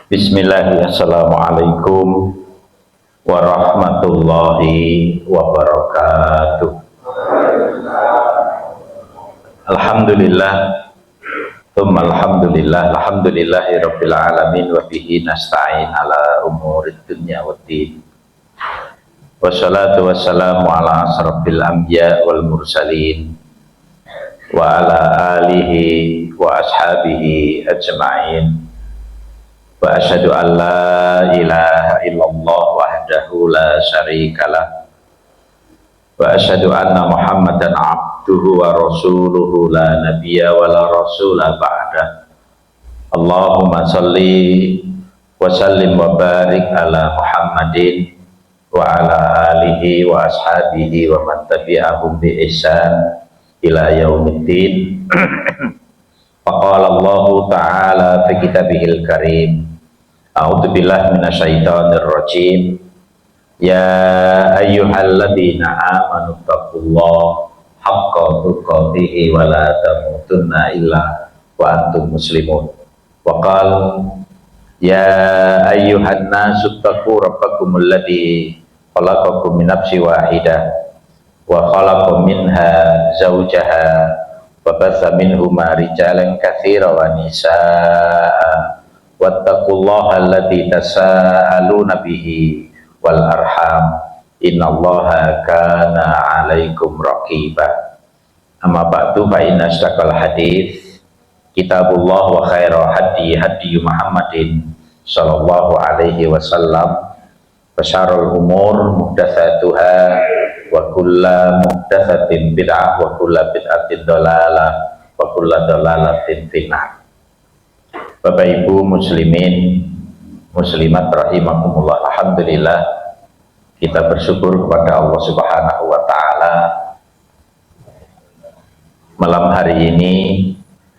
Bismillahirrahmanirrahim. Assalamualaikum warahmatullahi wabarakatuh. Alhamdulillah, tsumma alhamdulillah, alhamdulillahi rabbil alamin wa bihi nasta'in ala umurid dunya waddin. Wassalatu wassalamu ala asrafil anbiya wal mursalin wa ala alihi wa ashabihi ajma'in. Wa asyhadu an la ilaha illallah wahdahu la syarikalah wa asyhadu anna Muhammadan abduhu wa rasuluhu la nabiyya wa la rasula ba'da. Allahumma salli wa sallim wa barik ala Muhammadin wa ala alihi wa ashabihi wa man tabi'ahum bi ihsan ila yaumiddin. Faqala Allah ta'ala fi kitabihil karim, a'udzu billahi minasyaitonir rajim, ya ayyuhalladzina amanu taqullaha haqqa tuqatih wa la tamutunna illa wa antum muslimun. Wa qala ya ayyuhan nasu taqu rabbakumul ladzi khalaqakum min nafsin wahidah wa khalaqa minha zawjaha wabatha minhuma rijalan katsiran wa nisaa wattaqullaha allati tasaaluna bihi wal arham innallaha kana 'alaikum raqiba. Amma ba'du, fa inna asdaqal hadits kitabullah wa khairal hadi hadi Muhammadin sallallahu alaihi wasallam wa syarrul umur muhdatsatuha wa kulla muhdatsatin bid'ah wa kulla bid'atin dhalalah wa kulla dhalalatin finnar. Bapak Ibu muslimin muslimat rahimakumullah, alhamdulillah kita bersyukur kepada Allah Subhanahu wa taala. Malam hari ini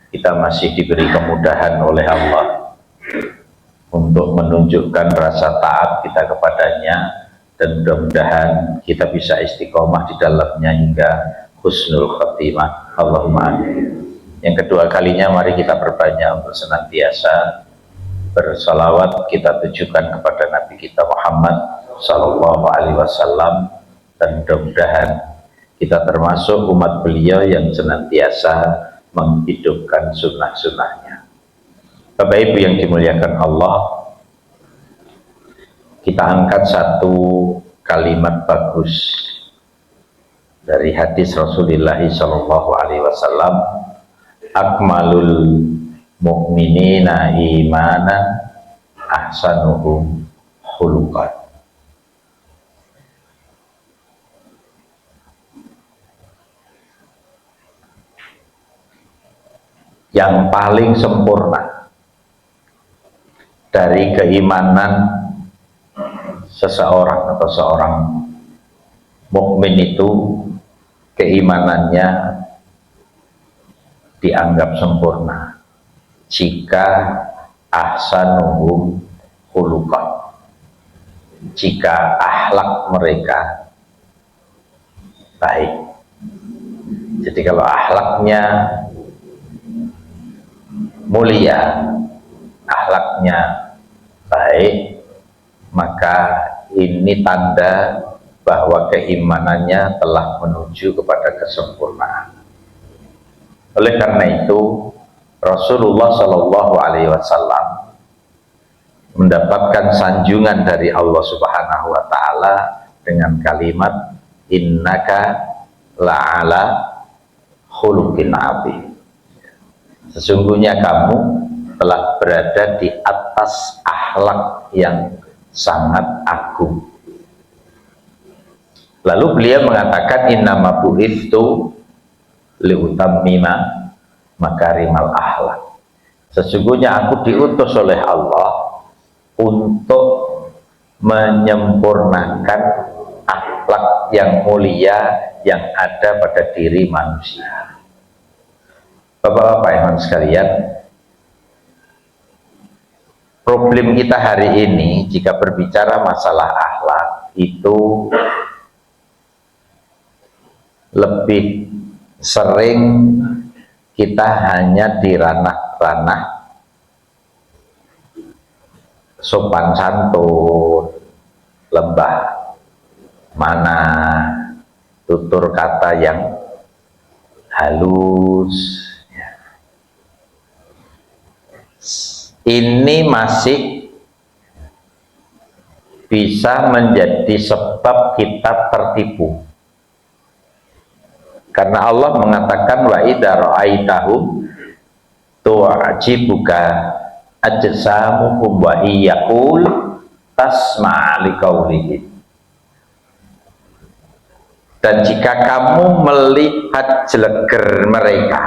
kita masih diberi kemudahan oleh Allah untuk menunjukkan rasa taat kita kepadanya, dan mudah-mudahan kita bisa istiqomah di dalamnya hingga husnul khotimah. Allahumma amin. Yang kedua kalinya mari kita perbanyak untuk senantiasa bersalawat kita tujukan kepada Nabi kita Muhammad sallallahu alaihi wasallam, dan mudah-mudahan kita termasuk umat beliau yang senantiasa menghidupkan sunnah-sunnahnya. Bapak Ibu yang dimuliakan Allah, kita angkat satu kalimat bagus dari hadis Rasulullah sallallahu alaihi wasallam, akmalul mu'minina imanan ahsanuhum khuluqan. Yang paling sempurna dari keimanan seseorang atau seorang mukmin itu, keimanannya dianggap sempurna jika ahsanuhum khuluqan, jika akhlak mereka baik. Jadi kalau akhlaknya mulia, akhlaknya baik, maka ini tanda bahwa keimanannya telah menuju kepada kesempurnaan. Oleh karena itu Rasulullah Shallallahu Alaihi Wasallam mendapatkan sanjungan dari Allah Subhanahu Wa Taala dengan kalimat innaka la'ala khuluqin azim. Sesungguhnya kamu telah berada di atas akhlak yang sangat agung. Lalu beliau mengatakan innama bu'itsu liutammima makarimal akhlak. Sesungguhnya aku diutus oleh Allah untuk menyempurnakan akhlak yang mulia yang ada pada diri manusia. Bapak-bapak iman sekalian, problem kita hari ini jika berbicara masalah akhlak itu lebih sering kita hanya di ranah-ranah sopan santun, lembah mana, tutur kata yang halus. Ini masih bisa menjadi sebab kita tertipu. Karena Allah mengatakan wa idza ra'aitahum tu'jibuka ajsamuhum wa iyaqul tasma' liqaulihim. Dan jika kamu melihat jeleger mereka,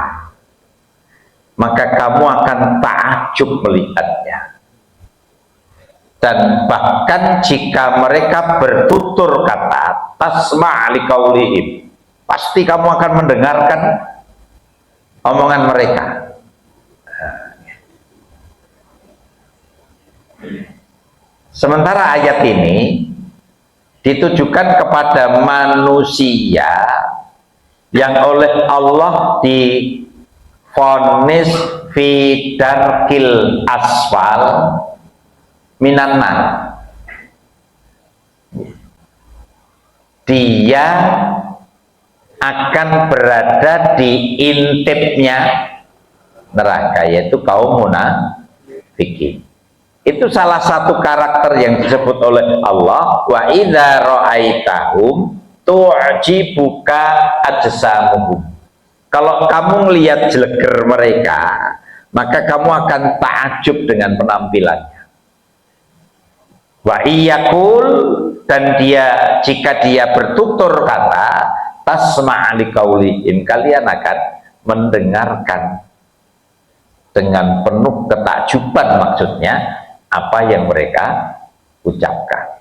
maka kamu akan takjub melihatnya. Dan bahkan jika mereka bertutur kata tasma' liqaulihim, pasti kamu akan mendengarkan omongan mereka. Sementara ayat ini ditujukan kepada manusia yang oleh Allah divonis fi darkil asfal minan nar. Dia akan berada di intipnya neraka, yaitu kaum munafikin. Itu salah satu karakter yang disebut oleh Allah, wa idza ra'aitahum tu'jibuka ajsamuhum. Kalau kamu melihat jeleger mereka, maka kamu akan takjub dengan penampilannya. Wa iyakul, dan dia jika dia bertutur kata tasma' liqaulihim, kalian akan mendengarkan dengan penuh ketakjuban, maksudnya apa yang mereka ucapkan.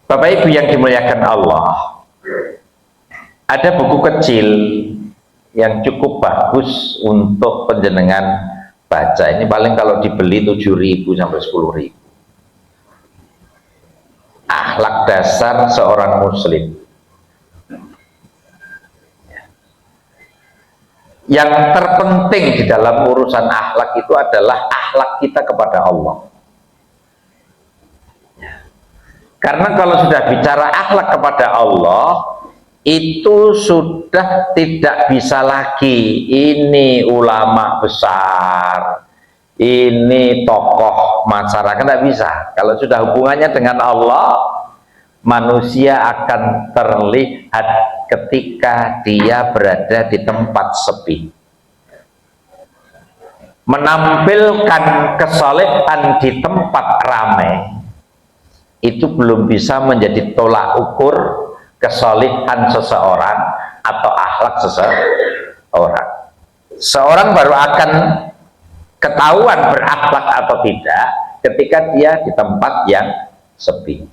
Bapak Ibu yang dimuliakan Allah, ada buku kecil yang cukup bagus untuk penjenengan baca. Ini paling kalau dibeli 7.000 sampai 10.000. Akhlak dasar seorang muslim. Yang terpenting di dalam urusan akhlak itu adalah akhlak kita kepada Allah. Karena kalau sudah bicara akhlak kepada Allah, itu sudah tidak bisa lagi ini ulama besar, ini tokoh masyarakat, tidak bisa. Kalau sudah hubungannya dengan Allah, manusia akan terlihat ketika dia berada di tempat sepi. Menampilkan kesalehan di tempat ramai itu belum bisa menjadi tolak ukur kesalehan seseorang atau akhlak seseorang. Seorang baru akan ketahuan berakhlak atau tidak ketika dia di tempat yang sepi.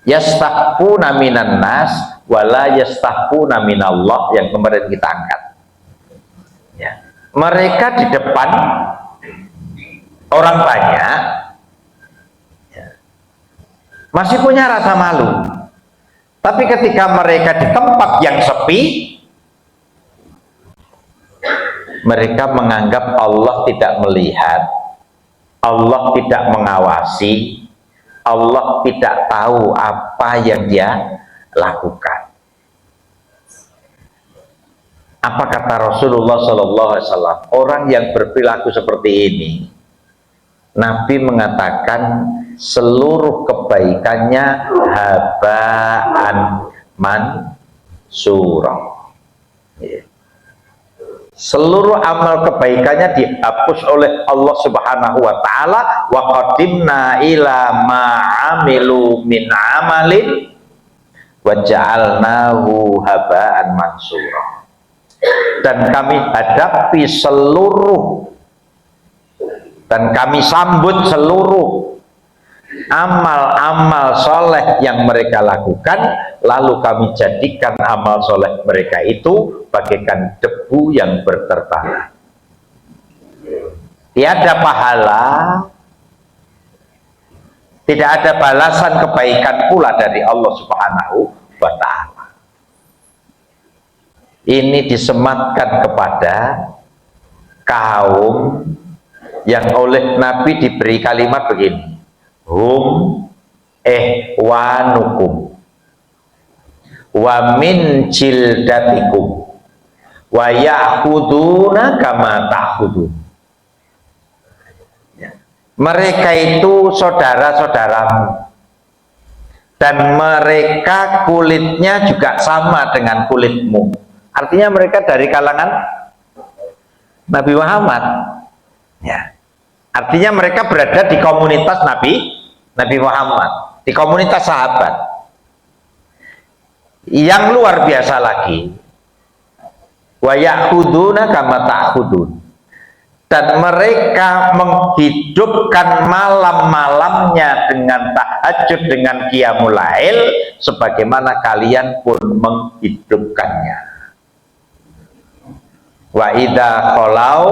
Yastahfuna minan nas wala yastahfuna minallah, yang kemarin kita angkat. Ya. Mereka di depan orang banyak ya, masih punya rasa malu, tapi ketika mereka di tempat yang sepi, mereka menganggap Allah tidak melihat, Allah tidak mengawasi, Allah tidak tahu apa yang dia lakukan. Apa kata Rasulullah SAW? Orang yang berperilaku seperti ini, Nabi mengatakan seluruh kebaikannya habaan mansura. Seluruh amal kebaikannya dihapus oleh Allah Subhanahu wa Ta'ala. Wa qadimna ila ma'amilu min amalin wa ja'alnahu haba'an mansura. dan kami hadapi seluruh dan kami sambut seluruh amal-amal soleh yang mereka lakukan, lalu kami jadikan amal soleh mereka itu bagaikan debu yang berterbangan. Tiada pahala, tidak ada balasan kebaikan pula dari Allah Subhanahu wa Ta'ala. Ini disematkan kepada kaum yang oleh Nabi diberi kalimat begini, hum ihwanukum wa min jildatikum wa ya'khuduna kama ta'khudun. Mereka itu saudara-saudaramu dan mereka kulitnya juga sama dengan kulitmu. Artinya mereka dari kalangan Nabi Muhammad, ya. Artinya mereka berada di komunitas Nabi Muhammad, di komunitas sahabat. Yang luar biasa lagi, wa ya'khuduna kama ta'khudun, dan mereka menghidupkan malam-malamnya dengan tahajud, dengan qiyamul lail, sebagaimana kalian pun menghidupkannya. Wa idza khalau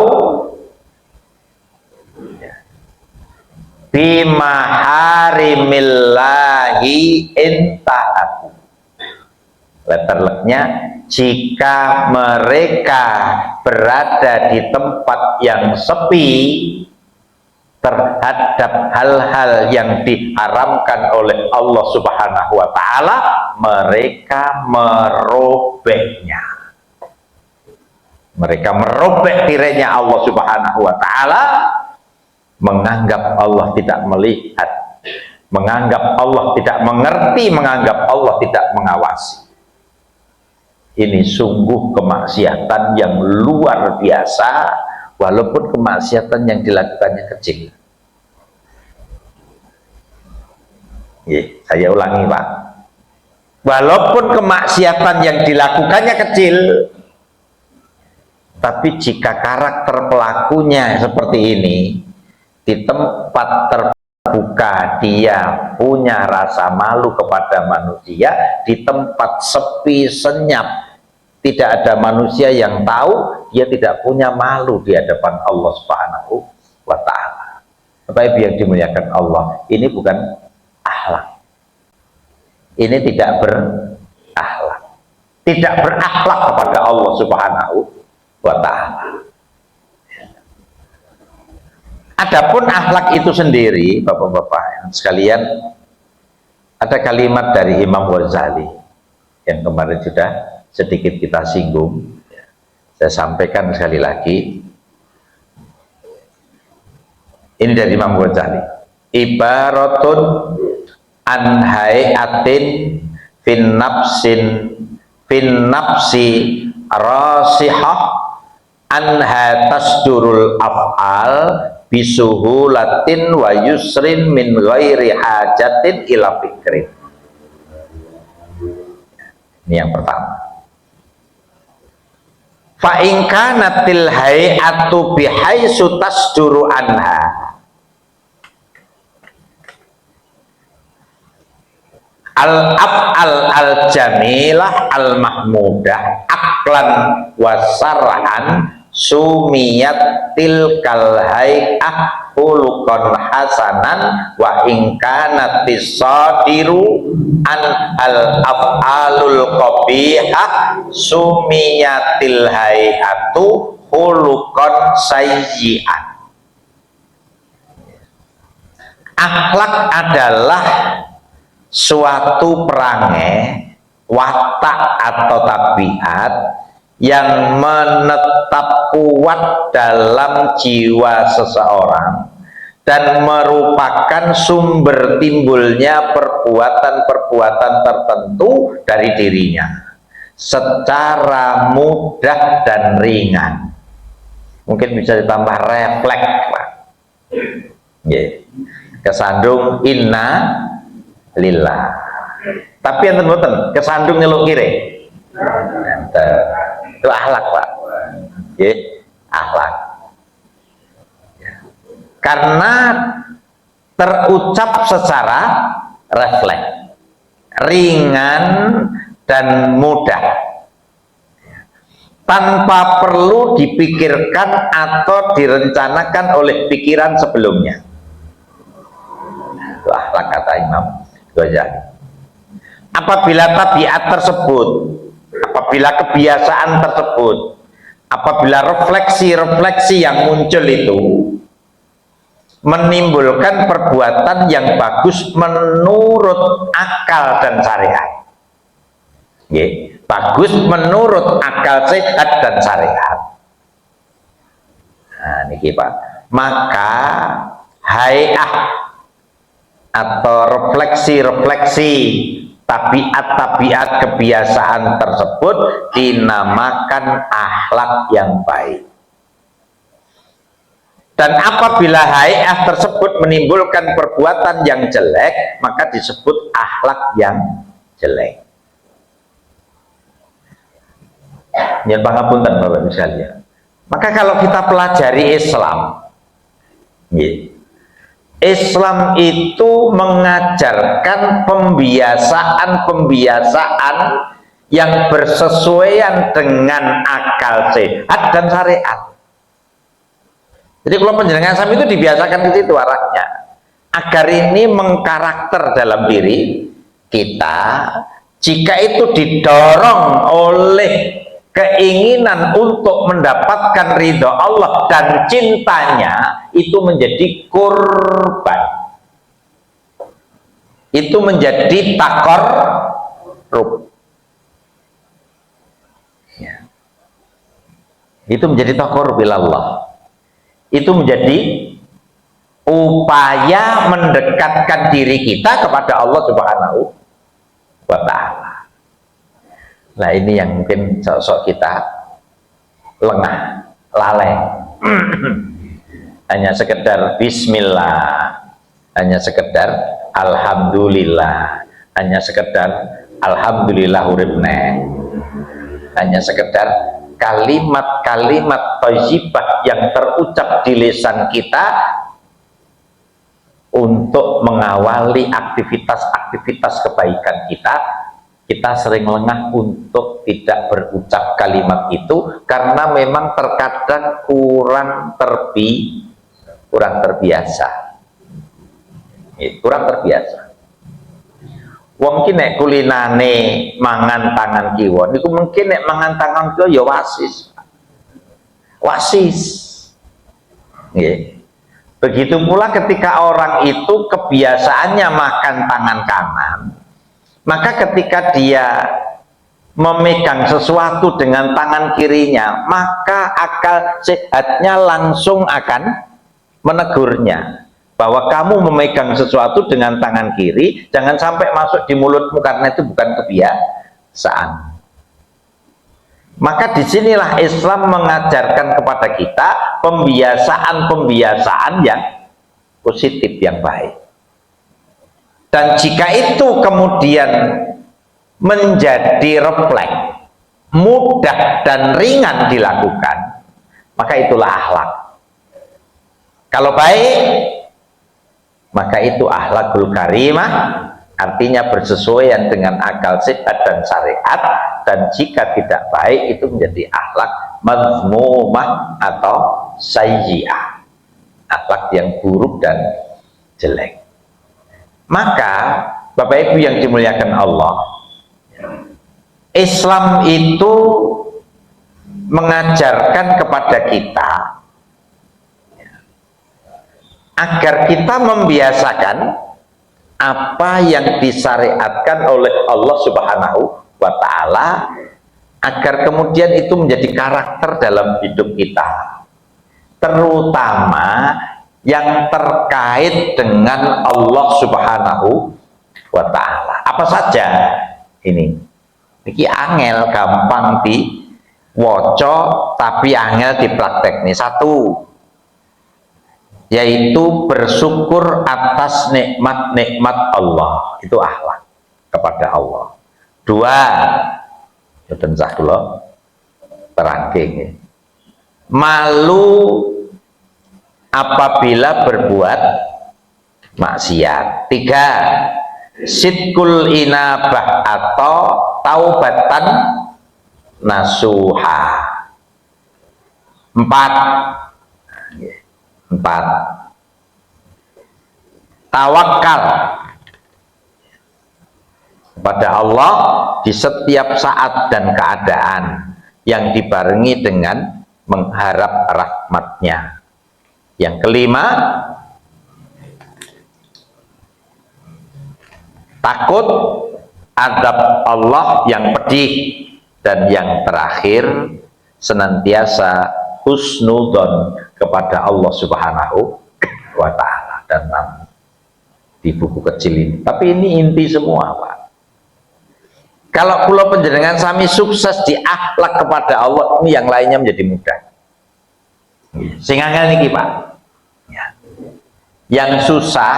bima harimillahi intahaku. Letterleknya, jika mereka berada di tempat yang sepi terhadap hal-hal yang diharamkan oleh Allah Subhanahu wa Ta'ala, mereka merobeknya. Mereka merobek tirainya Allah Subhanahu wa Ta'ala, menganggap Allah tidak melihat, menganggap Allah tidak mengerti, menganggap Allah tidak mengawasi. Ini sungguh kemaksiatan yang luar biasa, walaupun kemaksiatan yang dilakukannya kecil. Saya ulangi, Pak. Walaupun kemaksiatan yang dilakukannya kecil, tapi jika karakter pelakunya seperti ini, di tempat terbuka dia punya rasa malu kepada manusia, di tempat sepi senyap tidak ada manusia yang tahu, dia tidak punya malu di hadapan Allah Subhanahu wa Ta'ala. Bapak Ibu yang dimuliakan Allah, ini bukan akhlak, ini tidak berakhlak, tidak berakhlak kepada Allah Subhanahu wa Ta'ala. Adapun akhlak itu sendiri, bapak-bapak sekalian, ada kalimat dari Imam Ghazali yang kemarin sudah sedikit kita singgung. Saya sampaikan sekali lagi. Ini dari Imam Ghazali. Ibaratun an hayatin fin nafsi rasihah anha tasdurul af'al bisuhulatin wa yusrin min ghairi hajatin ila fikrin. Ini yang pertama. Fa in kanatil hay'atu bihaisu tasduru anha al-af'al al-jamilah al-mahmudah aklan wa sarhan sumiyat tilkal hay'ah khuluqan hasanan wa in kanatis sadiru an al-af'alul qabihah sumiyatil hay'atu khuluqan sayyi'an. Akhlak adalah suatu perangai, watak atau tabiat yang menetap kuat dalam jiwa seseorang dan merupakan sumber timbulnya perbuatan-perbuatan tertentu dari dirinya secara mudah dan ringan. Mungkin bisa ditambah refleks, Pak. Kesandung inna lillah. Tapi yang terboten kesandung nyeluk kiri. Itu akhlak, Pak. ya, akhlak. Karena terucap secara refleks, ringan dan mudah, tanpa perlu dipikirkan atau direncanakan oleh pikiran sebelumnya. Itu akhlak kata Imam Ghazali. Apabila tabiat tersebut, apabila kebiasaan tersebut, apabila refleksi-refleksi yang muncul itu menimbulkan perbuatan yang bagus menurut akal dan syariat, bagus menurut akal sehat dan syariat. Nah, niki Pak, maka hayah atau refleksi-refleksi tabiat-tabiat kebiasaan tersebut dinamakan akhlak yang baik. Dan apabila hayah tersebut menimbulkan perbuatan yang jelek, maka disebut akhlak yang jelek. Ya pangapunten Bapak Ibu sekalian. Maka kalau kita pelajari Islam, Islam itu mengajarkan pembiasaan-pembiasaan yang bersesuaian dengan akal sehat dan syariat. Jadi kalau penjenengan Islam itu dibiasakan di situ arahnya, agar ini mengkarakter dalam diri kita. Jika itu didorong oleh keinginan untuk mendapatkan ridho Allah dan cintanya, itu menjadi kurban, itu menjadi taqarrub, ya. Itu menjadi taqarrub ilallah. Itu menjadi upaya mendekatkan diri kita kepada Allah Subhanahu wa ta'ala. Nah, ini yang mungkin sosok kita lengah, lalai. Hanya sekedar bismillah, hanya sekedar alhamdulillah, hanya sekedar alhamdulillah uripne, hanya sekedar kalimat-kalimat thayyibah yang terucap di lisan kita untuk mengawali aktivitas-aktivitas kebaikan kita. Kita sering lengah untuk tidak berucap kalimat itu karena memang terkadang kurang terbiasa. Kurang terbiasa. Wong ki nek kulinane mangan tangan kiwa niku mungkin nek mangan tangan kiwa ya wasis. Nggih. Begitu pula ketika orang itu kebiasaannya makan tangan kanan, maka ketika dia memegang sesuatu dengan tangan kirinya, maka akal sehatnya langsung akan menegurnya bahwa kamu memegang sesuatu dengan tangan kiri, jangan sampai masuk di mulutmu karena itu bukan kebiasaan. Maka disinilah Islam mengajarkan kepada kita pembiasaan-pembiasaan yang positif, yang baik. Dan jika itu kemudian menjadi refleks, mudah dan ringan dilakukan, maka itulah akhlak. Kalau baik, maka itu akhlakul karimah, artinya bersesuaian dengan akal sehat dan syariat. Dan jika tidak baik, itu menjadi akhlak mazmumah atau sayyi'ah, akhlak yang buruk dan jelek. Maka Bapak Ibu yang dimuliakan Allah, Islam itu mengajarkan kepada kita agar kita membiasakan apa yang disyariatkan oleh Allah Subhanahu wa ta'ala, agar kemudian itu menjadi karakter dalam hidup kita, terutama yang terkait dengan Allah Subhanahu wa ta'ala. Apa saja ini? Ini angel, gampang diwoco tapi angel dipraktekni. Satu, yaitu bersyukur atas nikmat-nikmat Allah, itu akhlak kepada Allah. Dua, terangking, malu apabila berbuat maksiat. 3, sidqul inabah atau taubatan nasuha. 4, tawakal kepada Allah di setiap saat dan keadaan yang dibarengi dengan mengharap rahmatnya. Yang kelima, takut azab Allah yang pedih. Dan yang terakhir, senantiasa husnudzon kepada Allah Subhanahu wa ta'ala. Dan di buku kecil ini, tapi ini inti semua, Pak. Kalau kula panjenengan sami sukses di akhlak kepada Allah, ini yang lainnya menjadi mudah. Sing angel niki, Pak. Ya. Yang susah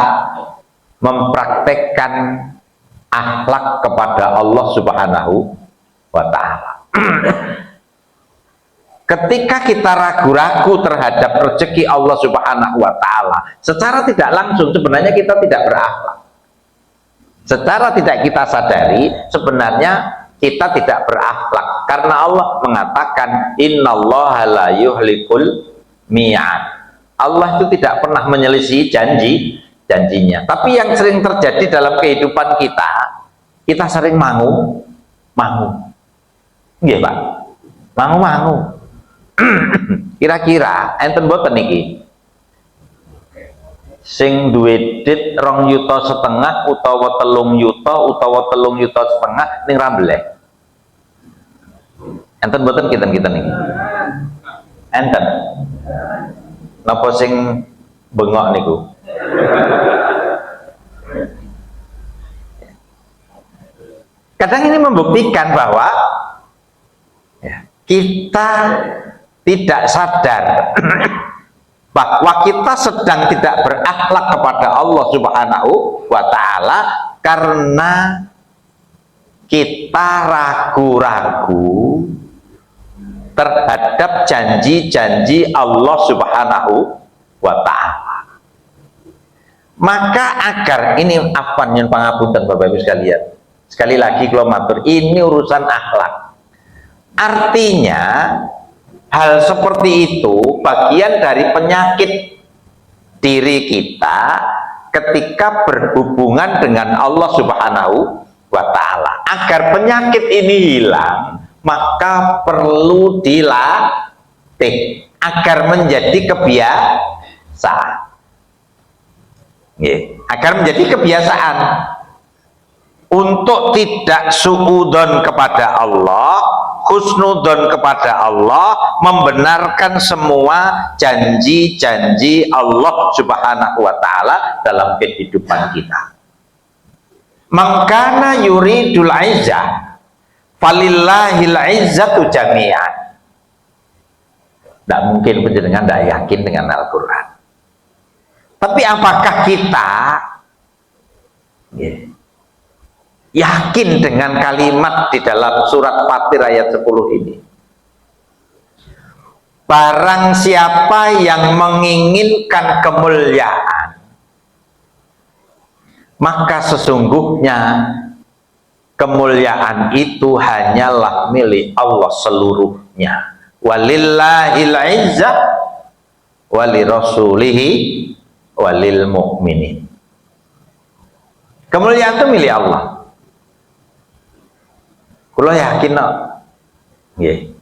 mempraktekkan akhlak kepada Allah Subhanahu wa ta'ala. Ketika kita ragu-ragu terhadap rezeki Allah Subhanahu wa ta'ala, secara tidak langsung sebenarnya kita tidak berakhlak. Secara tidak kita sadari sebenarnya kita tidak berakhlak, karena Allah mengatakan innallaha la yuhlikul mi'ad. Allah itu tidak pernah menyelisih janjinya. Tapi yang sering terjadi dalam kehidupan kita sering mau. Nggih, Pak. Mau. Kira-kira enten mboten niki sing duwe dit 2,5 juta utawa 3 juta utawa 3,5 juta ning Rambleh? Enten mboten kita niki? Enten. Napa sing bengok niku? Kadang ini membuktikan bahwa kita tidak sadar bahwa kita sedang tidak berakhlak kepada Allah Subhanahu wa ta'ala karena kita ragu-ragu terhadap janji-janji Allah Subhanahu wa ta'ala. Maka agar ini apa nyun pangapunten Bapak Ibu sekalian, sekali lagi kalau matur, ini urusan akhlak. Artinya hal seperti itu bagian dari penyakit diri kita ketika berhubungan dengan Allah Subhanahu wa ta'ala. Agar penyakit ini hilang, maka perlu dilatih agar menjadi kebiasaan. Agar menjadi kebiasaan untuk tidak suudzon kepada Allah, husnudzon kepada Allah, membenarkan semua janji-janji Allah Subhanahu wa ta'ala dalam kehidupan kita. Mangkana yuridul izzah falillahil izzatu jami'an. Tidak mungkin penjenengan tidak yakin dengan Al-Quran. Tapi apakah kita yakin dengan kalimat di dalam surat Fatir ayat 10 ini? Barang siapa yang menginginkan kemuliaan, maka sesungguhnya kemuliaan itu hanyalah milik Allah seluruhnya. Walillahil izzah walirasulihi walil mu'minin. Kemuliaan itu milik Allah. Kula yakin no? Nggih.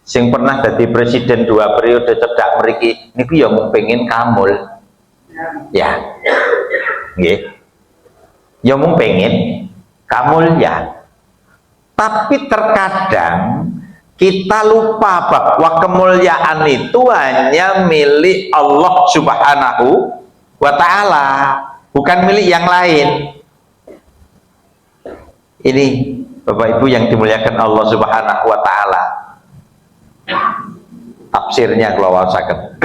Sing pernah jadi presiden 2 periode cedak mriki niku ya mung pengin kamul. Ya. Nggih. Ya mung pengin kamul ya. Tapi terkadang kita lupa bahwa kemuliaan itu hanya milik Allah Subhanahu wa ta'ala, bukan milik yang lain. Ini Bapak Ibu yang dimuliakan Allah Subhanahu wa ta'ala, tafsirnya kalau wasaken.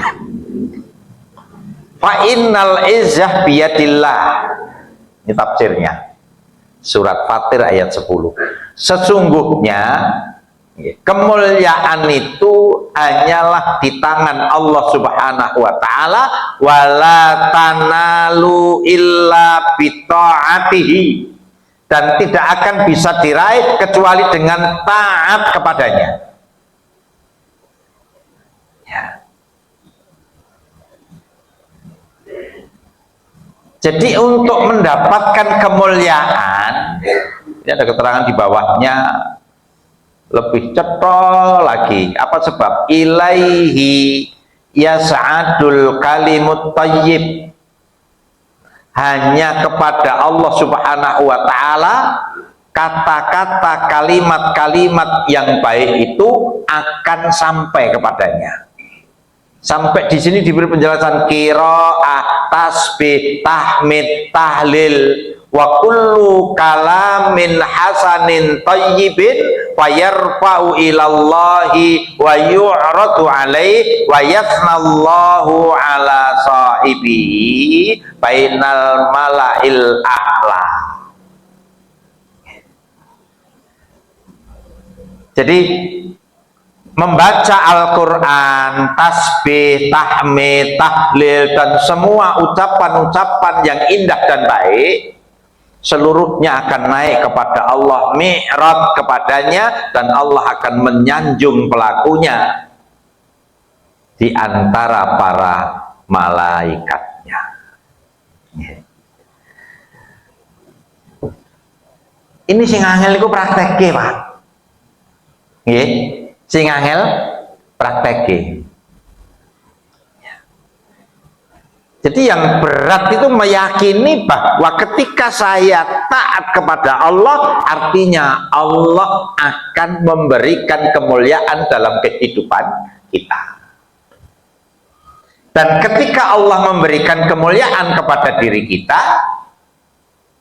Fa innal izzah biyadillah. Ini tafsirnya. Surat Fatir ayat 10. Sesungguhnya Kemuliaan itu hanyalah di tangan Allah Subhanahu wa taala, wala tanalu illa bita'atihi, dan tidak akan bisa diraih kecuali dengan taat kepadanya. Ya. Jadi untuk mendapatkan kemuliaan, ini ada keterangan di bawahnya lebih cetol lagi. Apa sebab? Ilaihi yas'adul kalimut thayyib. Hanya kepada Allah Subhanahu wa taala kata-kata, kalimat-kalimat yang baik itu akan sampai kepadanya. Sampai di sini diberi penjelasan qiraah, tasbih, tahmid, tahlil, wa kullu kalamin hasanin thayyibin fayarfa'u ilallahi wa yu'radu alaihi wa yathnallahu ala sahibihi bainal mala'il a'la. Jadi membaca Al-Quran, tasbih, tahmid, tahlil, dan semua ucapan-ucapan yang indah dan baik, seluruhnya akan naik kepada Allah, mi'raj kepadanya, dan Allah akan menyanjung pelakunya di antara para malaikatnya. Ini sing angel iku praktekke, Pak. Nggih, sing angel praktekke. Jadi yang berat itu meyakini bahwa ketika saya taat kepada Allah, artinya Allah akan memberikan kemuliaan dalam kehidupan kita. Dan ketika Allah memberikan kemuliaan kepada diri kita,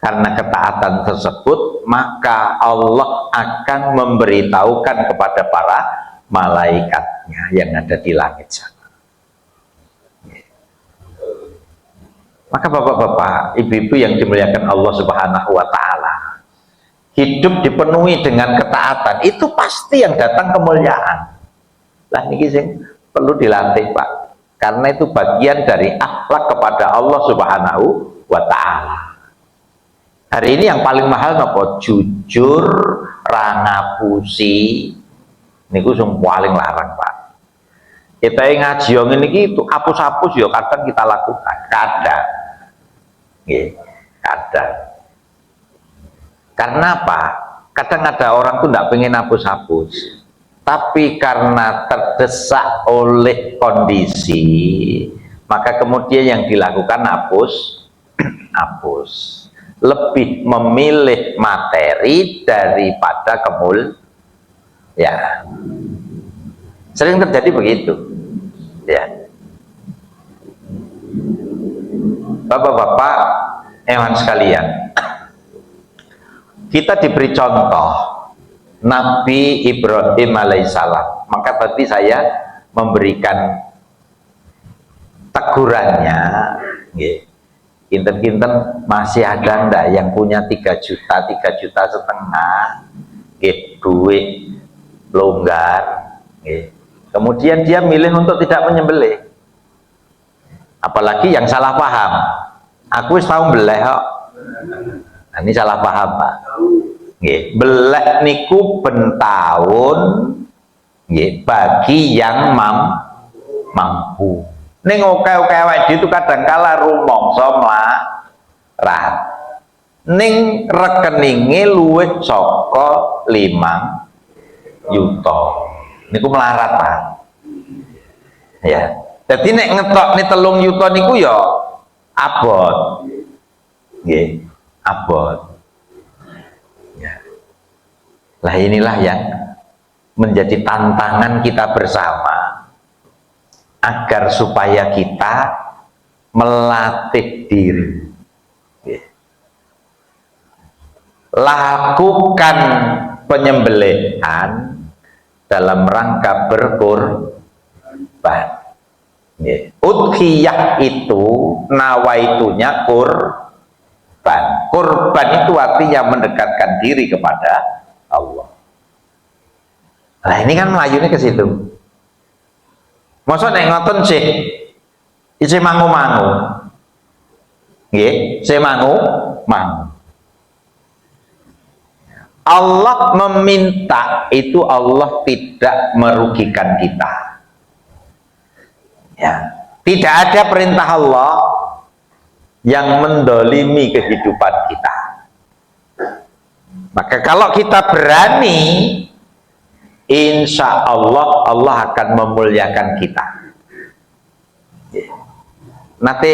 karena ketaatan tersebut, maka Allah akan memberitahukan kepada para malaikatnya yang ada di langit sana. Maka bapak-bapak, ibu-ibu yang dimuliakan Allah Subhanahu wa taala, hidup dipenuhi dengan ketaatan, itu pasti yang datang kemuliaan. Lah ini sing perlu dilatih, Pak. Karena itu bagian dari akhlak kepada Allah Subhanahu wa taala. Hari ini yang paling mahal nopo? Jujur, ra ngapusi. Niku sing paling larang, Pak. Kita ngaji yang ini itu hapus-hapus ya kadang kita lakukan, kadang. Kadang. Karena apa? Kadang ada orang tuh tidak pengen hapus-hapus, tapi karena terdesak oleh kondisi, maka kemudian yang dilakukan hapus. Lebih memilih materi daripada ya. Sering terjadi begitu, ya. Bapak-bapak, hewan sekalian, kita diberi contoh Nabi Ibrahim alaihissalam. Maka tadi saya memberikan tegurannya, kinten-kinten masih ada ndak yang punya 3 juta, 3,5 juta, duit longgar, kemudian dia milih untuk tidak menyembelih. Apalagi yang salah paham, aku wis tahu beleh kok. Nah, ini salah paham, Pak. Beleh niku ben tahun bagi yang mampu. Ning oke-oke awake itu kadang kala rumangsa mlarat. Ning rekeninge luwih saka 5 juta. Niku melarat, Pak. Ya. Jadi nek ngetok nih 3 juta niku ya abot. Nggih, abot. Ya. Lah inilah yang menjadi tantangan kita bersama agar supaya kita melatih diri. Lakukan penyembelihan dalam rangka berkorban. Udhiyah itu nawaitunya kurban. Kurban itu artinya mendekatkan diri kepada Allah. Lah ini kan melayunya ke situ. Masa nek ngoten sih isih mangu-mangu. Nggih, isih mangu-mangu. Allah meminta itu Allah tidak merugikan kita. Ya, tidak ada perintah Allah yang mendolimi kehidupan kita. Maka kalau kita berani, insya Allah Allah akan memuliakan kita. Nanti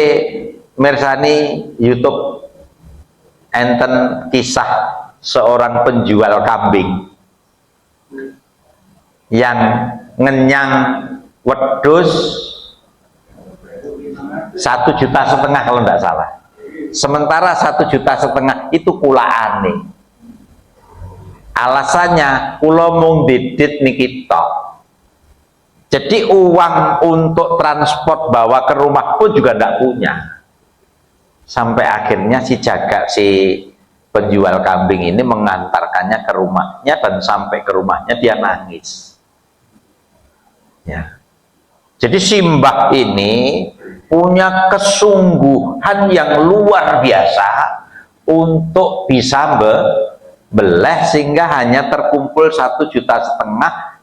mirsani YouTube enten kisah seorang penjual kambing yang ngenyang wedhus 1,5 juta kalau tidak salah. Sementara 1,5 juta itu kulaane. Alasannya kula mung didit niki tok. Jadi uang untuk transport bawa ke rumah pun juga tidak punya. Sampai akhirnya si penjual kambing ini mengantarkannya ke rumahnya, dan sampai ke rumahnya dia nangis. Ya. Jadi Simbah ini punya kesungguhan yang luar biasa untuk bisa beleh, sehingga hanya terkumpul 1,5 juta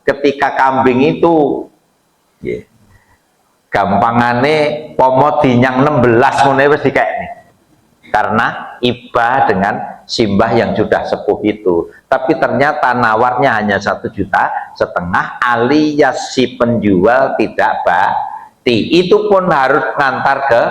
ketika kambing itu gampangane pomo dinyang 16 ngono wis dikekne. Karena iba dengan Simbah yang sudah sepuh itu, tapi ternyata nawarnya hanya 1,5 juta, alias si penjual tidak bakti. Itu pun harus ngantar ke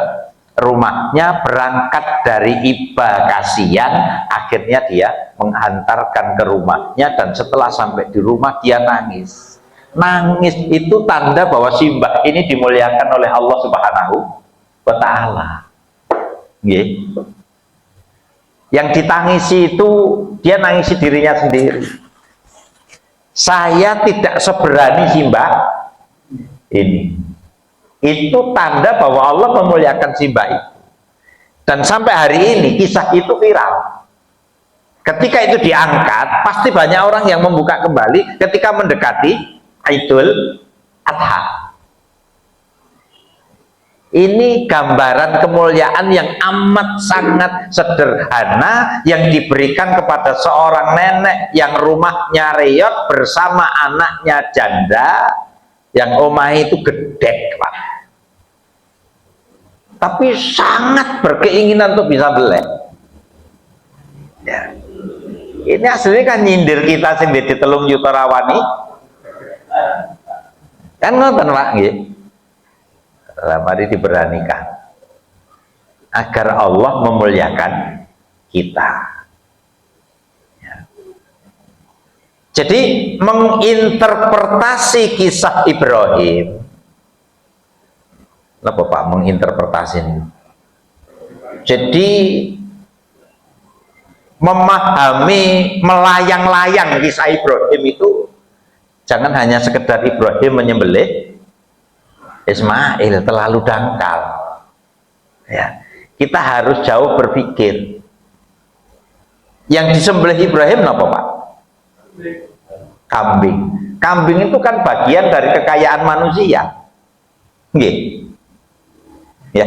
rumahnya, berangkat dari iba kasihan, akhirnya dia menghantarkan ke rumahnya, dan setelah sampai di rumah dia nangis. Nangis itu tanda bahwa Simbah ini dimuliakan oleh Allah Subhanahu wa Ta'ala. Yang ditangisi itu dia nangisi dirinya sendiri. Saya tidak seberani Simbah ini. Itu tanda bahwa Allah memuliakan Simbah itu. Dan sampai hari ini kisah itu viral. Ketika itu diangkat, pasti banyak orang yang membuka kembali ketika mendekati Idul Adha. Ini gambaran kemuliaan yang amat sangat sederhana yang diberikan kepada seorang nenek yang rumahnya reot bersama anaknya janda yang omah itu gede, Pak. Tapi sangat berkeinginan untuk bisa belek. Ya. Ini aslinya kan nyindir kita sendiri di Telung Yuta Rawani. Kan ngoten, Pak, nggih. Mari diberanikan agar Allah memuliakan kita. Ya. Jadi menginterpretasi kisah Ibrahim. Apa Pak menginterpretasi ini? Jadi memahami, melayang-layang kisah Ibrahim itu jangan hanya sekedar Ibrahim menyembelih Ismail, terlalu dangkal. Ya, kita harus jauh berpikir. Yang disembelih Ibrahim apa, Pak? Kambing. Kambing itu kan bagian dari kekayaan manusia. Nggih. Ya,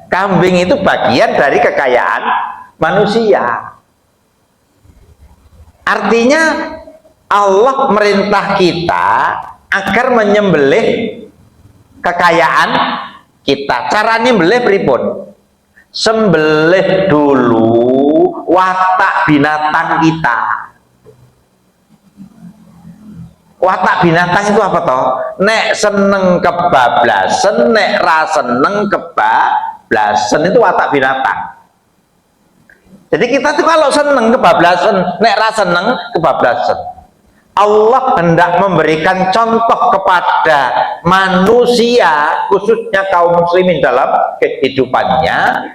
kambing itu bagian dari kekayaan manusia. Artinya Allah merintah kita agar menyembelih kekayaan kita. Caranya nyembelih pripun? Sembelih dulu watak binatang kita. Watak binatang itu apa toh? Nek seneng kebablasan, nek ra seneng kebablasan, itu watak binatang. Jadi kita tuh kalau seneng kebablasan, nek ra seneng kebablasan. Allah hendak memberikan contoh kepada manusia, khususnya kaum muslimin dalam kehidupannya,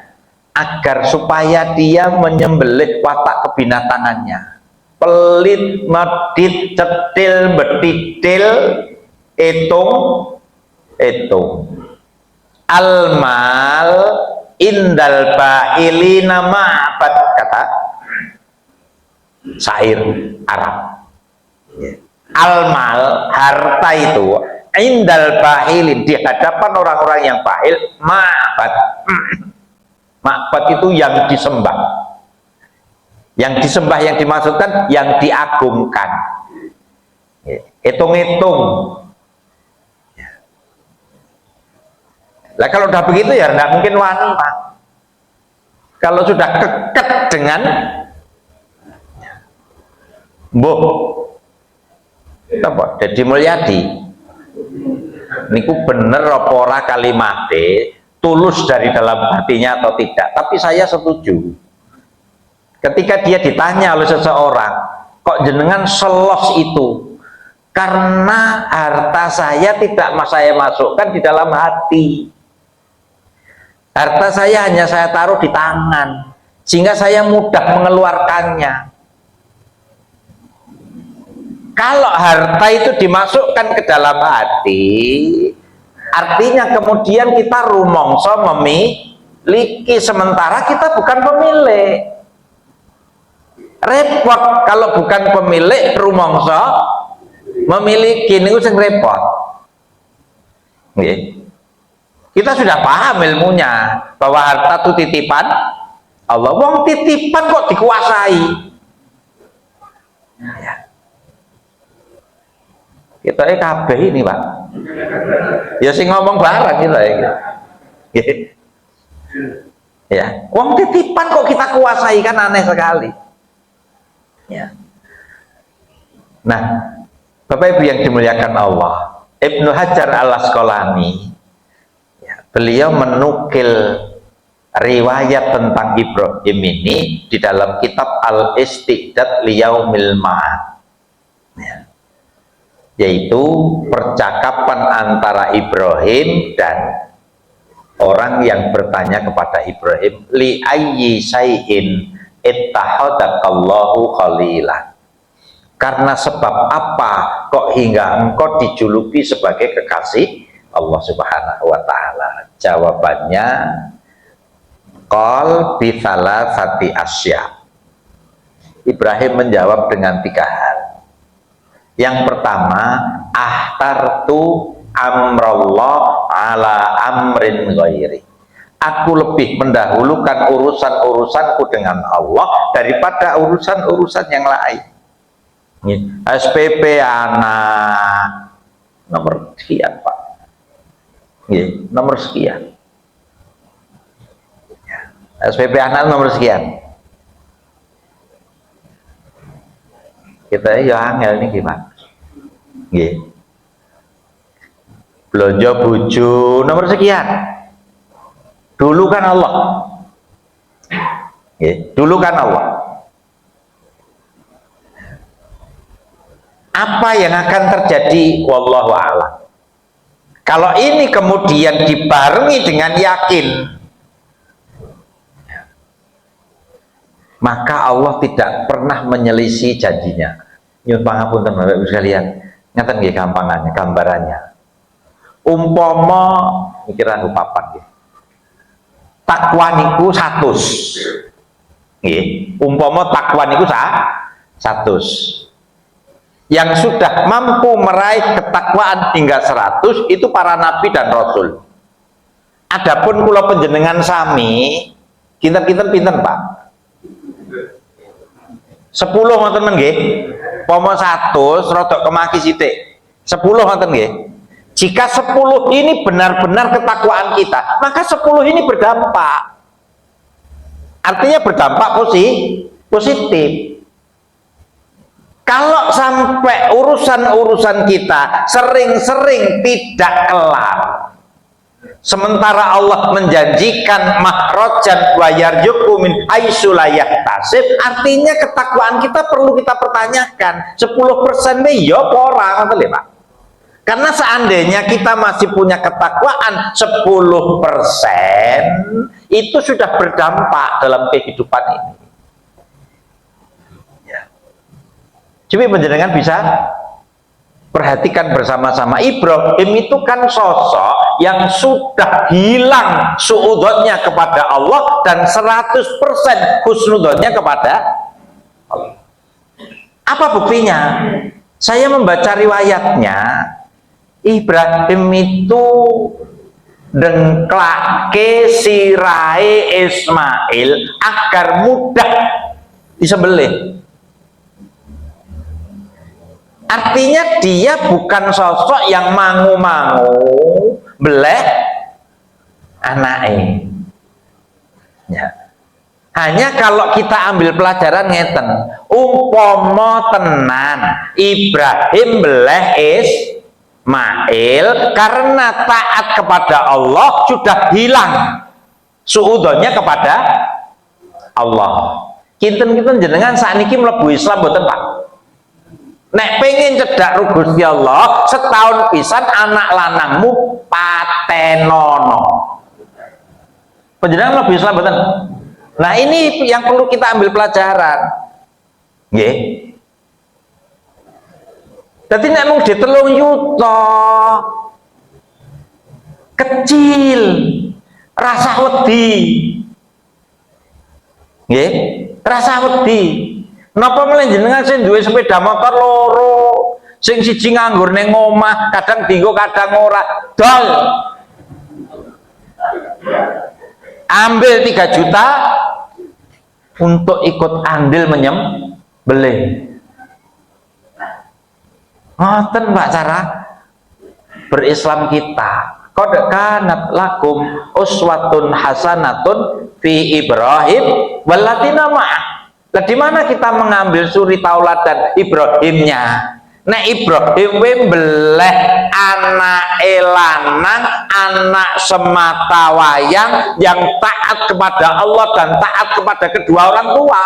agar supaya dia menyembelih watak kebinatangannya. Pelit, medit, cetil, betitil, hitung. Al-mal indal ba'ilina ma'abad, kata syair Arab. Almal, harta itu indal bahilin, di hadapan orang-orang yang bahil, ma'bad. Ma'bad itu yang disembah. Yang disembah, yang dimaksudkan yang diagungkan. Hitung-hitung. Lah kalau udah begitu ya tidak mungkin wani, Pak. Kalau sudah keket dengan Mbok apa Deddy Mulyadi niku bener apa ora kalimate, tulus dari dalam hatinya atau tidak, tapi saya setuju ketika dia ditanya oleh seseorang, kok jenengan selos itu? Karena harta saya tidak saya masukkan di dalam hati, harta saya hanya saya taruh di tangan sehingga saya mudah mengeluarkannya. Kalau harta itu dimasukkan ke dalam hati, artinya kemudian kita rumongso memiliki, sementara kita bukan pemilik. Repot kalau bukan pemilik rumongso memiliki, ini sing repot. Kita sudah paham ilmunya bahwa harta itu titipan Allah. Wong titipan kok dikuasai? Ya. Kita kabeh ini, Pak. Ya sing ngomong barang kita ya. Ya, wong titipan kok kita kuasai, kan aneh sekali. Ya. Nah, Bapak Ibu yang dimuliakan Allah, Ibnu Hajar Al-Asqalani, ya, beliau menukil riwayat tentang Ibrahim ini di dalam kitab Al-Isti'dad Liyaumil Ma'ad. Ya. Yaitu percakapan antara Ibrahim dan orang yang bertanya kepada Ibrahim, li ayyi syai'in ittahadakallahu khalilah, karena sebab apa kok hingga engkau dijuluki sebagai kekasih Allah Subhanahu wa ta'ala? Jawabannya, qal bi thalathati asya. Ibrahim menjawab dengan 3 hal. Yang pertama, ahtartu amrallah ala amrin ghairi. Aku lebih mendahulukan urusan-urusanku dengan Allah daripada urusan-urusan yang lain. SPP anak nomor sekian, Pak. Nomor sekian. SPP anak nomor sekian. Kita ya angel ini gimana? Belanja bojo nomor sekian. Dulu kan Allah. Dulu kan Allah. Apa yang akan terjadi? Wallahu a'lam. Kalau ini kemudian dibarengi dengan yakin, maka Allah tidak pernah menyelisih janjinya. Nyuwun pangapunten Bapak Ibu sekalian, ngaten nggih gampangannya, gambarannya. Umpama pikiran papat nggih. Takwa niku 100. Nggih, umpama takwa niku 100. Yang sudah mampu meraih ketakwaan hingga 100 itu para nabi dan rasul. Adapun kula panjenengan sami, kinten-kinten pinten, Pak? 10 ngoten men nggih. Pomo 100 rodok kemaki sithik. 10 ngoten nggih. Jika 10 ini benar-benar ketakwaan kita, maka 10 ini berdampak. Artinya berdampak positif. Kalau sampai urusan-urusan kita sering-sering tidak kelar, sementara Allah menjanjikan makhrajan wa yarzuqu min haitsu la yahtasib, artinya ketakwaan kita perlu kita pertanyakan. 10% ya apa ora, ngoten lho Pak. Karena seandainya kita masih punya ketakwaan 10%, itu sudah berdampak dalam kehidupan ini. Ya. Coba penjenengan bisa perhatikan bersama-sama. Ibrahim itu kan sosok yang sudah hilang suudzonnya kepada Allah dan 100% husnudzonnya kepada Allah. Apa buktinya? Saya membaca riwayatnya, Ibrahim itu dengklake sirai Ismail agar mudah disembelih. Artinya dia bukan sosok yang mangu-mangu beleh anake. Ya. Hanya kalau kita ambil pelajaran ngeten, umpama tenan Ibrahim beleh Ismail karena taat kepada Allah sudah hilang suudzonnya kepada Allah. Kinten-kinten jenengan sakniki mlebu Islam mboten, Pak? Nek pengen cedak ru Gusti Allah, setahun pisan anak lanangmu patenono. Panjenengan mlebu Islam mboten? Nah, ini yang perlu kita ambil pelajaran. Nggih. Dadi nek mung di 3 yuta kecil, rasa wedi. Nggih, rasa wedi. Napa meneh jenengan sing duwe sepeda motor loro, sing siji nganggur ning omah, kadang dienggo kadang ora, dol. Ambil 3 juta untuk ikut andil menyembelih. Ngoten Pak cara berislam kita. Qad kanat lakum uswatun hasanatun fi Ibrahim walladziina ma'ah. Lah di mana kita mengambil suri tauladan Ibrahimnya? Nek Ibrahim mbeleh anak lanang, anak semata wayang yang taat kepada Allah dan taat kepada kedua orang tua.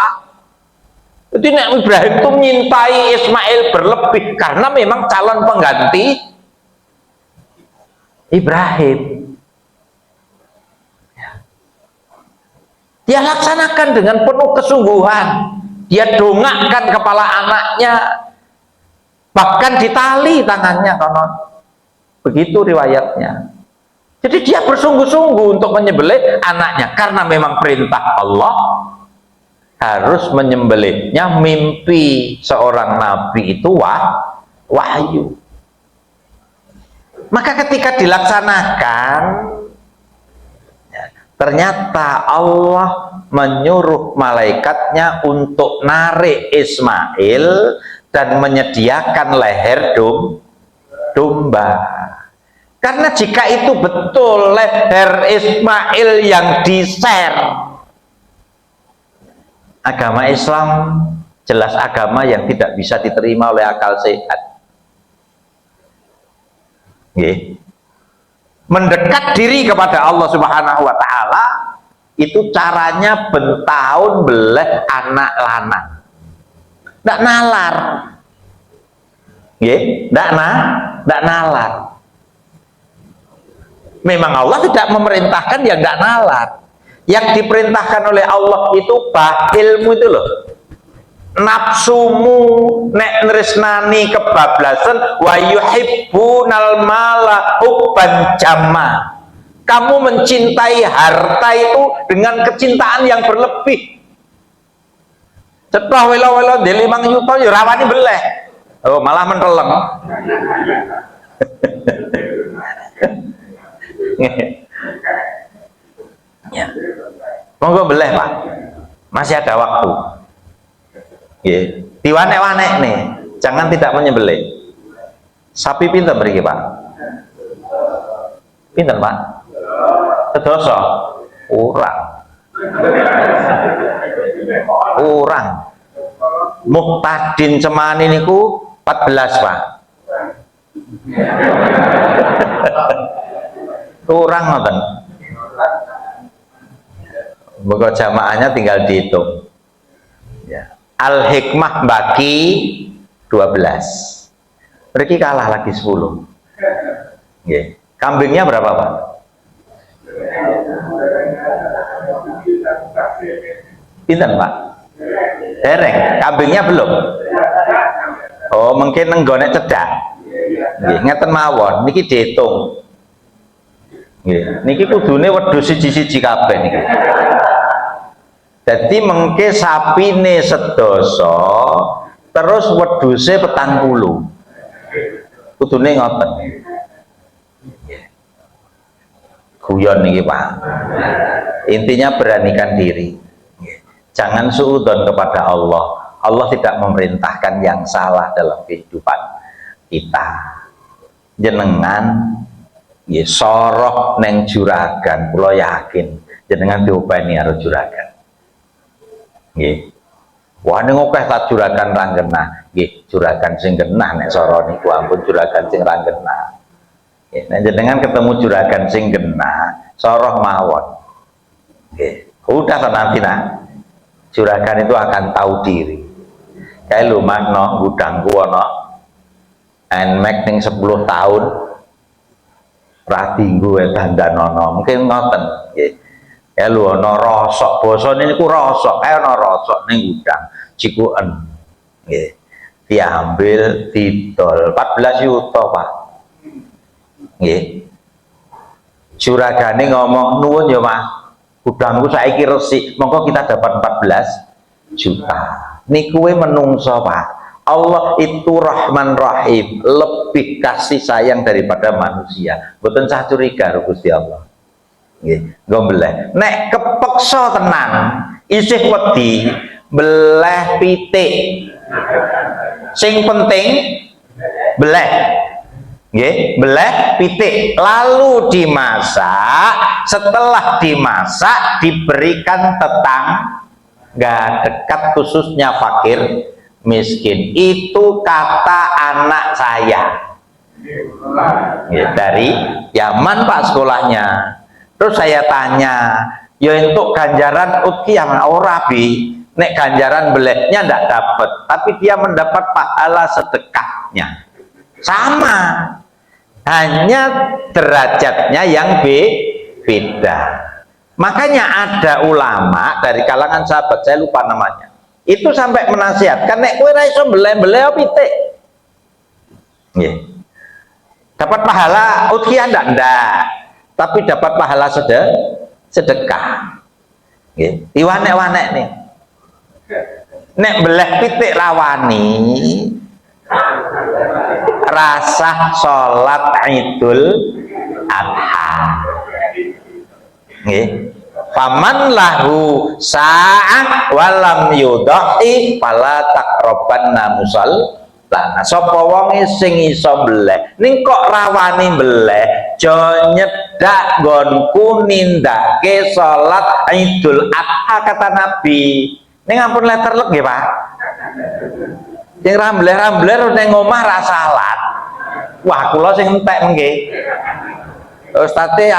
Jadi nek Ibrahim itu menyintai Ismail berlebih karena memang calon pengganti Ibrahim. Dia laksanakan dengan penuh kesungguhan. Dia dongakkan kepala anaknya, bahkan ditali tangannya konon. Begitu riwayatnya. Jadi dia bersungguh-sungguh untuk menyembelih anaknya karena memang perintah Allah harus menyembelihnya. Mimpi seorang nabi itu wahyu. Maka ketika dilaksanakan, ternyata Allah menyuruh malaikatnya untuk narik Ismail dan menyediakan leher domba. Karena jika itu betul leher Ismail yang di-share, agama Islam jelas agama yang tidak bisa diterima oleh akal sehat. Mendekat diri kepada Allah Subhanahu wa Ta'ala itu caranya bentahun beleh anak lanang, ndak nalar, ndak nalar. Memang Allah tidak memerintahkan yang ndak nalar. Yang diperintahkan oleh Allah itu ilmu itu loh. Nafsumu nek nresnani kebablasan wa yuhibbunal mala hubban jamma. Kamu mencintai harta itu dengan kecintaan yang berlebih. Cetoh welo-welo di 5 juta ya rawani beleh. Oh, malah menteleng. Ya. Monggo beleh, Pak. Masih ada waktu. Diwanek-wanek nih, jangan tidak menyembelih. Sapi pinten mriki, Pak? Pinten, Pak? Sedoso? Urang. Muhtadin cemani niku 14, Pak. Urang ngoten. Moga jamaahnya tinggal dihitung. Ya. Al-Hikmah baki 12. Mereka kalah lagi 10. Yeah. Kambingnya berapa, Pak? Pinten, Pak? Dereng. Kambingnya belum? Oh, mungkin nenggone cedak. Nggih, ngeten mawon, niki diitung. Nggih, niki kudune wedhus siji-siji kabeh niki. Jadi mengke sapine sedoso terus wedhuse 40. Kudune ngoten. Guyon niki Pak. Intinya beranikan diri. Jangan suudzon kepada Allah. Allah tidak memerintahkan yang salah dalam kehidupan kita. Jenengan ya soroh neng juragan, kula yakin jenengan diopeni karo juragan. Nggih. Wah ning akeh tak juragan ra genah. Nggih, juragan sing genah nek soro niku ampun juragan sing ra genah. Nah, jenengan ketemu juragan sing genah, soroh mawon. Oke, udah nanti nak. Juragan itu akan tahu diri. Kayak lu makno gudangku ono NMAX ning 10 tahun ra dinggo dandanono. Mungkin ngoten, nggih. Ya lu ono rosok, bosone niku rosok, ono rosok ning gudang Cikuen. Nggih. Diambil didol 14 juta, Pak. Nggih. Juragane ngomong, "Nuwun ya, Mas. Gudangku saiki resik, mongko kita dapat 14 juta." Niku menungso, Pak. Allah itu Rahman Rahim, lebih kasih sayang daripada manusia. Mboten sah curiga Gusti Allah. Nggih, gombleh. Nek kepeksa tenan, isih wedi, beleh pitik. Sing penting beleh. Nggih, beleh pitik lalu dimasak. Setelah dimasak diberikan tetangga dekat, khususnya fakir miskin. Itu kata anak saya. Nggih, dari Yaman Pak sekolahnya. Terus saya tanya, ya untuk ganjaran udhiyah ora bi? Nek ganjaran belehnya ndak dapat, tapi dia mendapat pahala sedekahnya. Sama. Hanya derajatnya yang beda. Makanya ada ulama dari kalangan sahabat, saya lupa namanya, itu sampai menasihatkan, nek kowe ra iso beleh-beleh pitik nggih, dapat pahala udhiyah ndak, tapi dapat pahala sedekah nggih. Iwanek-wanek nih, nek beleh pitik rawani rasa sholat Idul Adha nggih. Faman lahu sa'ah walam yudhi fala taqrabanna musallana. Sapa wong sing iso beleh ning kok rawani beleh, aja nyedak nggonku nindake sholat Idul Adha kata Nabi. Ning ampun letterlek nggih Pak. Sing rambleh-rambleh ning omah ra salat. Wah, kula sing entek nggih. Ustaze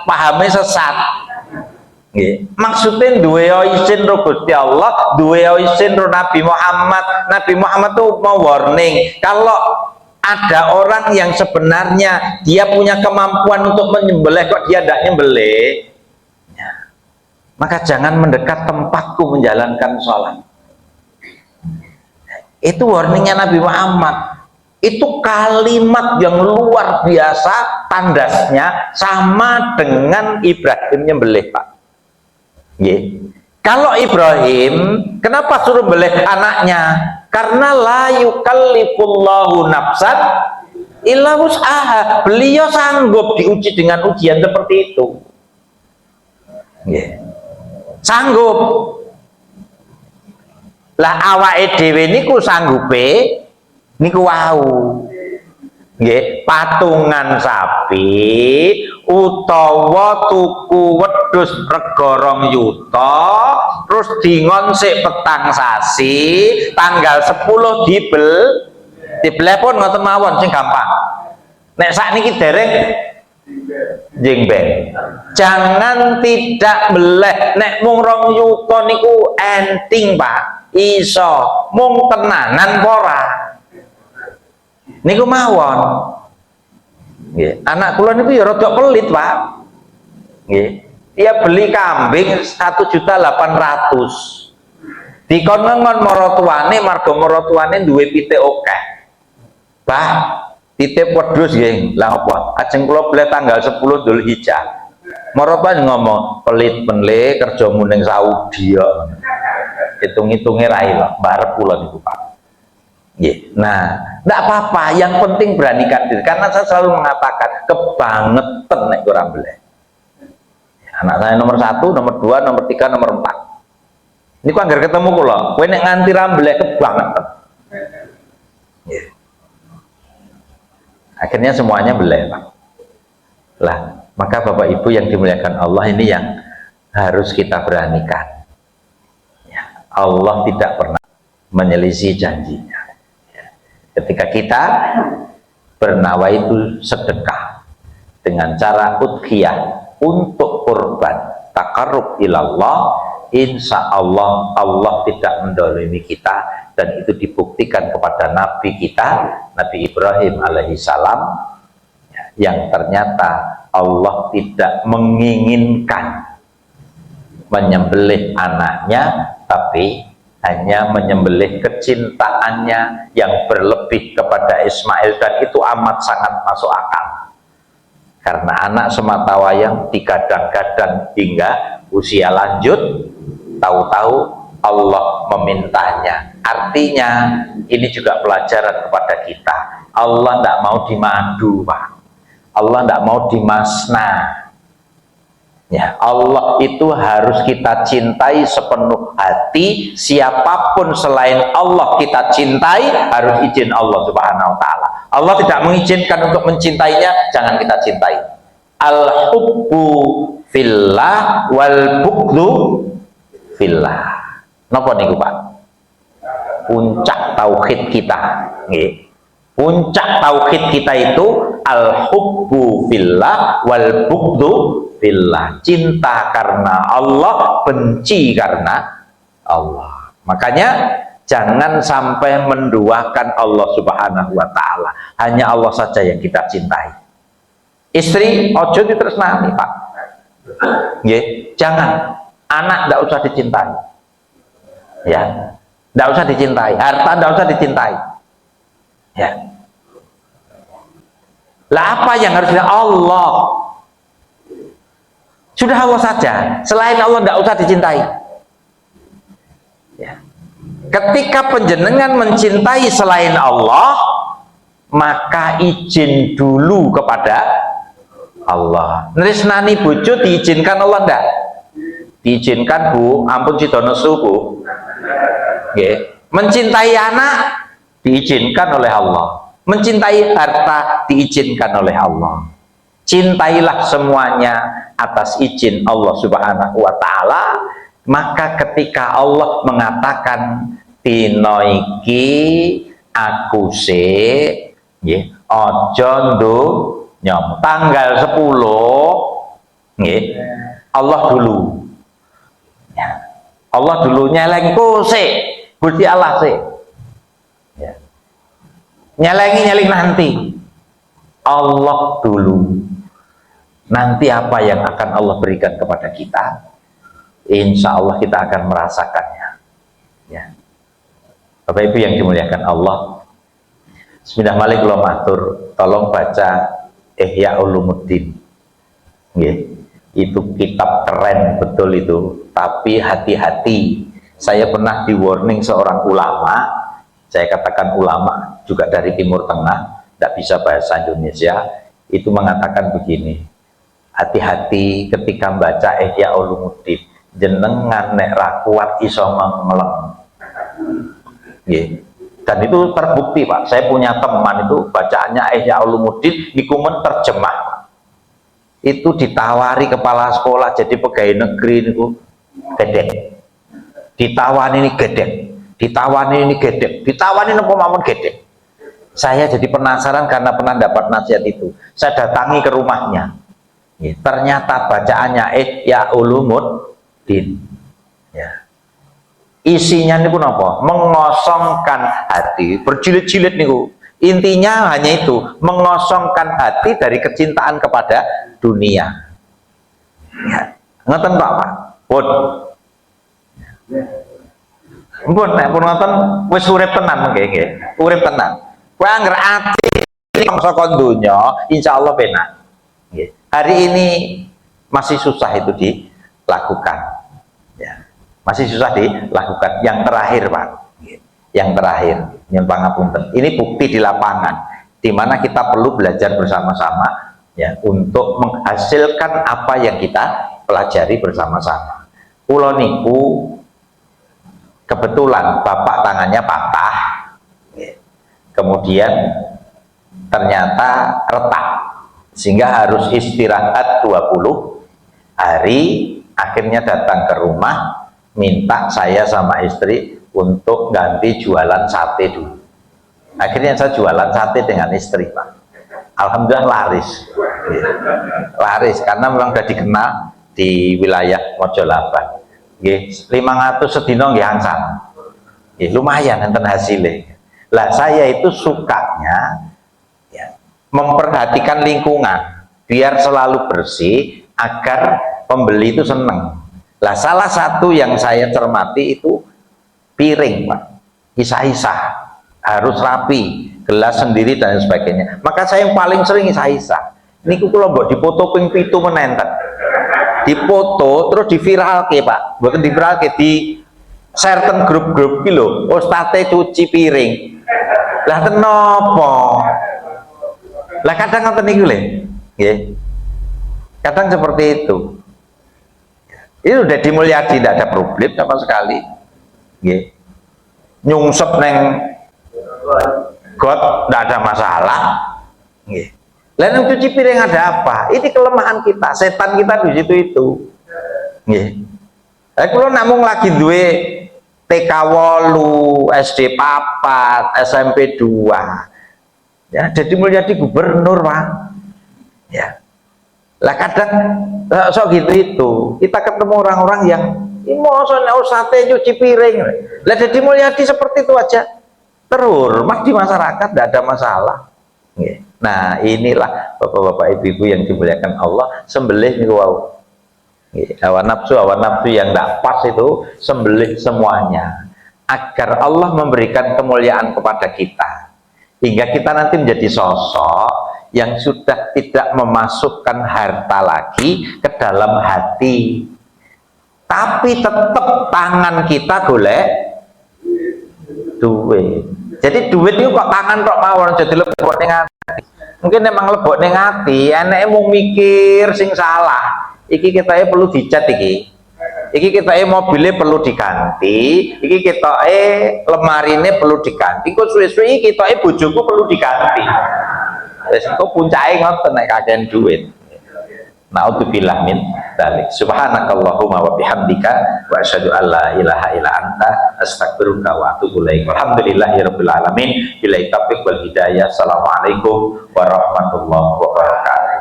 pahame sesat. Nggih. Maksudnya duwe izin ro Gusti Allah, duwe izin ro Nabi Muhammad. Nabi Muhammad tuh mau warning, kalau ada orang yang sebenarnya dia punya kemampuan untuk menyembelih kok dia tidak nyembelih, ya, maka jangan mendekat tempatku menjalankan sholat. Itu warningnya Nabi Muhammad. Itu kalimat yang luar biasa, tandasnya sama dengan Ibrahim nyembelih Pak. Yeah. Kalau Ibrahim, kenapa suruh beleh anaknya? Karena la yukallifullahu nafsan illa wus'aha. Beliau sanggup diuji dengan ujian seperti itu. Yeah. Sanggup. Lah awake dhewe niku sanggupe niku wau. Nggih, patungan sapi utawa tuku wedhus rega 2 yuta terus dingon sik petang sasi tanggal 10 dibeleh pun ngoten mawon sing gampang. Nek sakniki dereng jengbeng. Jangan tidak beleh. Nek mung 2 yuta niku enting Pak. Iso mung tenanan ora niku mawon. Nggih, anak kula niku ya rada pelit, Pak. Nggih. Dia beli kambing 1.800.000. Dikon ngon maratuane, marga maratuane duwe pitik akeh. Bah, titip wedhus nggih. Lah apa? Ajeng kula beli tanggal 10 Dzulhijjah. Maratuane ngomong, "Pelit penle kerjamu ning Saudi ya." Hitung-hitunge ra ilang, barep kula niku, Pak. Nah, tidak apa-apa, yang penting beranikan diri, karena saya selalu mengatakan kebangetan nek kurang boleh. Anak saya nomor 1, nomor 2, nomor 3, nomor 4. Ini kok anggar ketemu kula, kowe nek nganti rambeleh kebangetan. Akhirnya semuanya beleh, Pak. Lah, maka Bapak Ibu yang dimuliakan Allah, ini yang harus kita beranikan. Ya, Allah tidak pernah menyelisih janjinya. Ya. Ketika kita bernawaitu sedekah dengan cara udhiyah untuk kurban takarrub ilallah, insya Allah Allah tidak mendolimi kita, dan itu dibuktikan kepada Nabi kita, Nabi Ibrahim alaihissalam, yang ternyata Allah tidak menginginkan menyembelih anaknya, tapi hanya menyembelih kecintaannya yang berlebih kepada Ismail, dan itu amat sangat masuk akal, karena anak semata wayang digadang-gadang hingga usia lanjut, tahu-tahu Allah memintanya. Artinya ini juga pelajaran kepada kita. Allah tidak mau dimadu, Pak. Allah tidak mau dimasna. Ya, Allah itu harus kita cintai sepenuh hati. Siapapun selain Allah kita cintai, harus izin Allah Subhanahu wa ta'ala. Allah tidak mengizinkan untuk mencintainya, jangan kita cintai. Al-hubbu fillah wal bughdhu fillah. Napa niku, Pak? Puncak tauhid kita, nggih. Puncak tauhid kita itu al-hubbu fillah wal bughdhu fillah. Cinta karena Allah, benci karena Allah. Makanya jangan sampai menduakan Allah Subhanahu wa ta'ala. Hanya Allah saja yang kita cintai. Istri ojo ditresnani, Pak. Nggih, jangan. Anak tidak usah dicintai, ya, tidak usah dicintai. Harta tidak usah dicintai, ya. Lah apa yang harus dicintai? Allah. Sudah Allah saja. Selain Allah tidak usah dicintai. Ya. Ketika penjenengan mencintai selain Allah, maka izin dulu kepada Allah. Nresnani bojo diizinkan Allah enggak? Diizinkan, Bu. Ampun sido nesu, Bu. Nggih. Mencintai anak diizinkan oleh Allah. Mencintai harta diizinkan oleh Allah. Cintailah semuanya atas izin Allah Subhanahu wa ta'ala. Maka ketika Allah mengatakan dina iki aku se nggih aja nyom tanggal 10 nggih Allah dulu. Ya. Allah dulu nyelengku sih, Gusti Allah sih. Ya. Nyeling nanti. Allah dulu. Nanti apa yang akan Allah berikan kepada kita? Insya Allah kita akan merasakannya. Ya. Bapak Ibu yang dimuliakan Allah, Bismillahirrahmanirrahim. Tolong baca Ihya Ulumuddin. Nggih. Itu kitab keren betul itu, tapi hati-hati. Saya pernah di warning seorang ulama, saya katakan ulama juga dari Timur Tengah, tidak bisa bahasa Indonesia, itu mengatakan begini, hati-hati ketika membaca Ihya Ulumuddin, jenengan nek ra kuat iso mengeleng. Dan itu terbukti, Pak. Saya punya teman itu bacaannya Ihya Ulumuddin niku men terjemah. Itu ditawari kepala sekolah jadi pegawai negeri niku gedek. Ditawani ini gedek. Ditawani ini gedek. Ditawani napa mawon gedek. Saya jadi penasaran karena pernah dapat nasihat itu. Saya datangi ke rumahnya. Ternyata bacaannya Ihya Ulumuddin. Ya. Isinya niku napa? Mengosongkan hati, berjilid-jilid niku. Intinya hanya itu, mengosongkan hati dari kecintaan kepada dunia. Ya. Ngoten Pak, Pak. Pun. Pun nek pun ngoten wis urip tenan nggih. Urip tenan. Kowe anggere ati saka donya, insyaallah penak. Nggih. Hari ini masih susah itu dilakukan. Ya. Masih susah dilakukan. Yang terakhir, Pak. Yang terakhir. Yang pangapunten. Ini bukti di lapangan, di mana kita perlu belajar bersama-sama ya untuk menghasilkan apa yang kita pelajari bersama-sama. Kula niku kebetulan bapak tangannya patah, kemudian ternyata retak sehingga harus istirahat 20 hari. Akhirnya datang ke rumah minta saya sama istri untuk ganti jualan sate dulu. Akhirnya saya jualan sate dengan istri, Pak. Alhamdulillah laris, laris karena memang sudah dikenal di wilayah Mojolaban. 500 sedino nggih angsal, lumayan enten hasilnya. Lah saya itu sukanya ya, memperhatikan lingkungan biar selalu bersih agar pembeli itu seneng. Lah salah satu yang saya cermati itu piring, Pak, isah-isah harus rapi, gelas sendiri dan sebagainya. Maka saya yang paling sering isah-isah niku kula mbok dipoto ping 7 menenten, dipoto terus diviralke, Pak, bukan diviralke, di share ten grup-grup ki lho, ustate cuci piring. Lah kenapa? Lah kadang ngoten niku lho nggih, kadang seperti itu. Itu udah dimulyadi, tidak ada problem sama sekali. Nyungsep neng got tidak ada masalah. Lalu cuci piring ada apa? Ini kelemahan kita, setan kita di situ itu. Kalau namun lagi duwe TK 8, SD 4, SMP 2, ya jadi mulyadi gubernur, Pak. Ya. Lah kadang sok gitu itu kita ketemu orang-orang yang mosone sate cuci piring. Lah jadi mulyadi seperti itu aja terhormat di masyarakat, tidak ada masalah. Nah inilah bapak-bapak ibu-ibu yang dimuliakan Allah, sembelih niku wau. Hawa nafsu yang tidak pas itu sembelih semuanya agar Allah memberikan kemuliaan kepada kita hingga kita nanti menjadi sosok yang sudah tidak memasukkan harta lagi ke dalam hati, tapi tetap tangan kita golek duit. Jadi duit itu kok tangan kok mawon jadi lebok ning ati. Mungkin emang lebok ning ati, eneke mau mikir sing salah. Iki kita perlu dicat iki kita mobilnya perlu diganti, iki kita lemarine perlu diganti, kok suwe-suwe kita bojoku perlu diganti. Wis kok puncake ngoten nek kakean duit. Naudzubillah min dzalik. Subhanakallahumma wa bihamdika wa asyhadu an la ilaha illa anta astaghfiruka wa atubu ilaik. Alhamdulillahirabbil alamin. Billahi taufiq wal hidayah. Assalamualaikum warahmatullahi wabarakatuh.